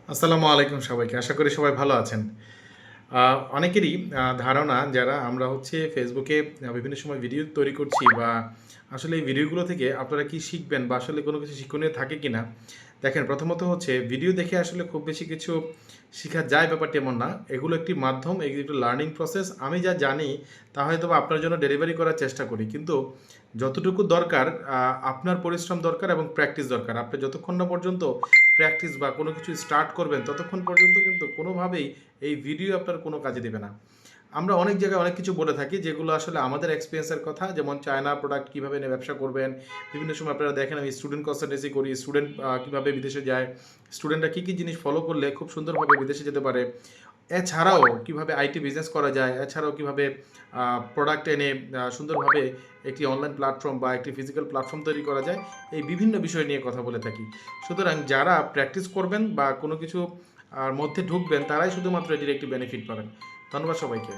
আসসালামু আলাইকুম সবাইকে। আশা করি সবাই ভালো আছেন। অনেকেরই ধারণা যারা আমরা হচ্ছে ফেসবুকে বিভিন্ন সময় ভিডিও তৈরি করছি বা আসলে এই ভিডিওগুলো থেকে আপনারা কি শিখবেন বা আসলে কোনো কিছু শিক্ষণীয় থাকে কিনা? দেখেন প্রথমত হচ্ছে ভিডিও দেখে আসলে খুব বেশি কিছু শিখা যায় ব্যাপারটি এমন না। এগুলো একটি মাধ্যম, এগুলো একটি লার্নিং প্রসেস। আমি যা জানি তা হয়তোবা আপনার জন্য ডেলিভারি করার চেষ্টা করি। কিন্তু যতটুকু দরকার আপনার পরিশ্রম দরকার এবং প্র্যাকটিস দরকার। আপনি যতক্ষণ না পর্যন্ত প্র্যাকটিস বা কোনো কিছু স্টার্ট করবেন ততক্ষণ পর্যন্ত কিন্তু কোনোভাবেই এই ভিডিও আপনার কোনো কাজে দিবে না। আমরা অনেক জায়গায় অনেক কিছু বলে থাকি যেগুলো আসলে আমাদের এক্সপেরিয়েন্সের কথা, যেমন চায়না প্রোডাক্ট কীভাবে নিয়ে ব্যবসা করবেন। বিভিন্ন সময় আপনারা দেখেন আমি স্টুডেন্ট কনসালটেন্সি করি, স্টুডেন্ট কীভাবে বিদেশে যায়, স্টুডেন্টরা কী কী জিনিস ফলো করলে খুব সুন্দরভাবে বিদেশে যেতে পারে। এছাড়াও কীভাবে আইটি বিজনেস করা যায়, এছাড়াও কীভাবে প্রোডাক্ট এনে সুন্দরভাবে একটি অনলাইন প্ল্যাটফর্ম বা একটি ফিজিক্যাল প্ল্যাটফর্ম তৈরি করা যায়, এই বিভিন্ন বিষয় নিয়ে কথা বলে থাকি। সুতরাং যারা প্র্যাকটিস করবেন বা কোনো কিছু মধ্যে ঢুকবেন তারাই শুধুমাত্র এটির একটি বেনিফিট পাবেন। ধন্যবাদ সবাইকে।